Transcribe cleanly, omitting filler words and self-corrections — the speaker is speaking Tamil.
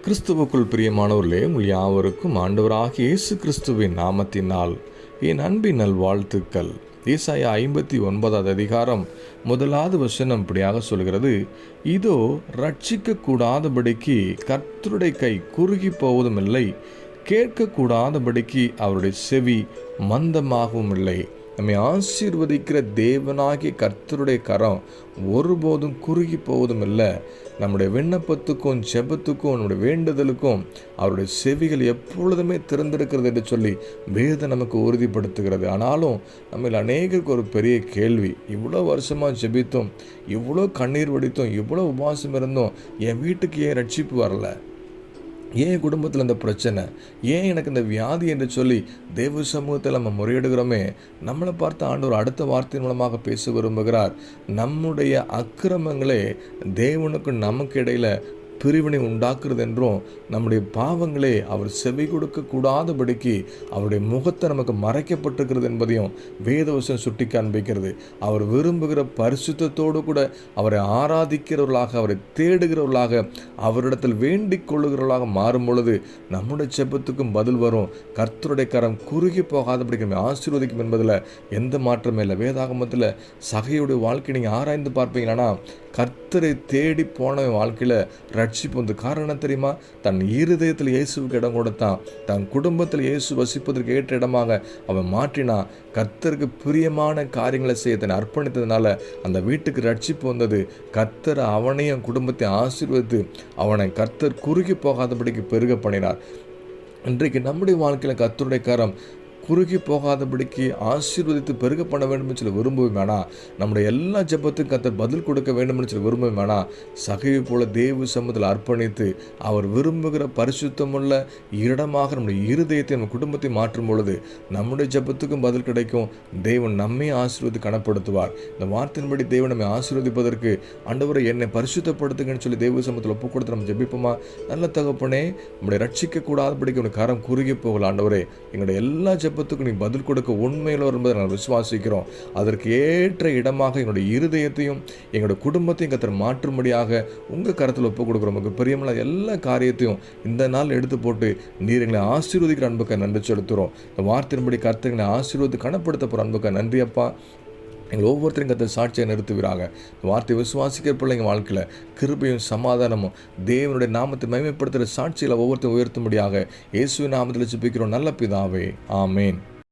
கிறிஸ்துவுக்குள் பிரியமானவர்களே, உங்கள் யாவருக்கும் ஆண்டவராகிய இயேசு கிறிஸ்துவின் நாமத்தினால் என் அன்பின் நல்வாழ்த்துக்கள். ஏசாயா 59 அதிகாரம் 1 வசனம் இப்படியாக சொல்கிறது: இதோ ரட்சிக்கக்கூடாதபடிக்கு கர்த்தருடைய கை குறுகி போவதும் இல்லை, கேட்கக்கூடாதபடிக்கு அவருடைய செவி மந்தமாகவும் இல்லை. நம்மை ஆசீர்வதிக்கிற தேவனாகிய கர்த்தருடைய கரம் ஒருபோதும் குறுகி போவதும் இல்லை. நம்முடைய விண்ணப்பத்துக்கும் ஜெபத்துக்கும் நம்முடைய வேண்டுதலுக்கும் அவருடைய செவிகள் எப்பொழுதுமே திறந்திருக்கிறது என்று சொல்லி வேதம் நமக்கு உறுதிப்படுத்துகிறது. ஆனாலும் நம்ம அநேகருக்கு ஒரு பெரிய கேள்வி: இவ்வளோ வருஷமாக ஜெபித்தோம், இவ்வளோ கண்ணீர் வடித்தோம், இவ்வளோ உபவாசம் இருந்தோம், என் வீட்டுக்கு ஏன் ரட்சிப்பு வரல? ஏன் குடும்பத்தில் இந்த பிரச்சனை? ஏன் எனக்கு இந்த வியாதி என்று சொல்லி தேவ சமூகத்தில் நம்ம முறையிடுகிறோமே. நம்மளை பார்த்து ஆண்டவர் அடுத்த வார்த்தை மூலமாக பேச விரும்புகிறார். நம்முடைய அக்கிரமங்களே தேவனுக்கு நமக்கு இடையில் பிரிவினை உண்டாக்குறது என்றும், நம்முடைய பாவங்களே அவர் செவி கொடுக்க கூடாதபடிக்கு அவருடைய முகத்தை நமக்கு மறைக்கப்பட்டிருக்கிறது என்பதையும் வேதவசனம் சுட்டி காண்பிக்கிறது. அவர் விரும்புகிற பரிசுத்தத்தோடு கூட அவரை ஆராதிக்கிறவர்களாக, அவரை தேடுகிறவர்களாக, அவரிடத்தில் வேண்டிக் கொள்ளுகிறவர்களாக மாறும் பொழுது நம்முடைய செபத்துக்கும் பதில் வரும். கர்த்தருடைய கரம் குறுகி போகாதபடிக்கு நம்ம ஆசீர்வதிக்கும் என்பதில் எந்த மாற்றமே இல்லை. வேதாகமத்தில் சகையுடைய வாழ்க்கை நீங்கள் ஆராய்ந்து பார்ப்பீங்கன்னா, கர்த்தரை தேடி போன வாழ்க்கையில் ரட்சிப்பு வந்து காரணம் தெரியுமா? தன் இருதயத்தில் இயேசுவுக்கு இடம் கொடுத்தான். தன் குடும்பத்தில் இயேசு வசிப்பதற்கு ஏற்ற இடமாக அவன் மாற்றினான். கர்த்தருக்கு பிரியமான காரியங்களை செய்ய தன்னை அர்ப்பணித்ததுனால அந்த வீட்டுக்கு ரட்சிப்பு வந்தது. கர்த்தர் அவனையும் குடும்பத்தை ஆசீர்வதித்து அவனை கர்த்தர் குறுகி போகாதபடிக்கு பெருக பண்ணினார். இன்றைக்கு நம்முடைய வாழ்க்கையில் கர்த்தருடைய கரம் குறுகி போகாதபடிக்கு ஆசீர்வதித்து பெருக பண்ண வேண்டும் என்று சொல்லி விரும்புவோம். வேணாம் நம்முடைய எல்லா ஜெபத்துக்கும் கர்த்தர் பதில் கொடுக்க வேண்டும் என்று சொல்லி விரும்புவோம். வேணாம் சகையை போல தேவ சமூகத்தில் அர்ப்பணித்து அவர் விரும்புகிற பரிசுத்தமுள்ள இடமாக நம்முடைய இருதயத்தை நம்ம குடும்பத்தை மாற்றும் பொழுது நம்முடைய ஜெபத்துக்கும் பதில் கிடைக்கும். தேவன் நம்மை ஆசீர்வதி கனப்படுத்துவார். இந்த வார்த்தையின்படி தேவன் நம்மை ஆசீர்வதிப்பதற்கு ஆண்டவரை என்னை பரிசுத்தப்படுத்துங்கன்னு சொல்லி தேவ சமூகத்தில் ஒப்பு கொடுத்து நம்ம ஜெபிப்போமா? நல்ல தகப்பனே, நம்முடைய ரட்சிக்க கூடாதபடிக்கு உடைய கரம் குறுகி போகல. ஆண்டவரே, எங்களுடைய எல்லா ஜெபத்துக்கு நீ பதில் கொடுக்க உண்மையிலோ என்பதை நாங்கள் விசுவாசிக்கிறோம். அதற்கு ஏற்ற இடமாக எங்களுடைய இருதயத்தையும் எங்களுடைய குடும்பத்தையும் கர்த்தர் மாற்றும்படியாக உங்கள் கரத்தில் ஒப்புக் கொடுக்குறோம். உங்களுக்கு பிரியமான எல்லா காரியத்தையும் இந்த நாள் எடுத்து போட்டு நீர் எங்களை ஆசீர்வதிக்கிற அன்புக்கு நன்றி செலுத்துகிறோம். இந்த வார்த்தையின்படி கர்த்தர் எங்களை ஆசீர்வதி கனப்படுத்த போகிற அன்புக்கு நன்றி அப்பா. எங்கள் ஒவ்வொருத்தரும் கர்த்தர் சாட்சியை நிறுத்துகிறாங்க. இந்த வார்த்தையை விசுவாசிக்கிற பிள்ளைங்க வாழ்க்கையில் கிருபையும் சமாதானமும் தேவனுடைய நாமத்தை மகிமைப்படுத்துகிற சாட்சியில் ஒவ்வொருத்தரும் உயர்த்தும்படியாக இயேசுவின் நாமத்தில் ஜெபிக்கிறோம் நல்ல பிதாவே, ஆமேன்.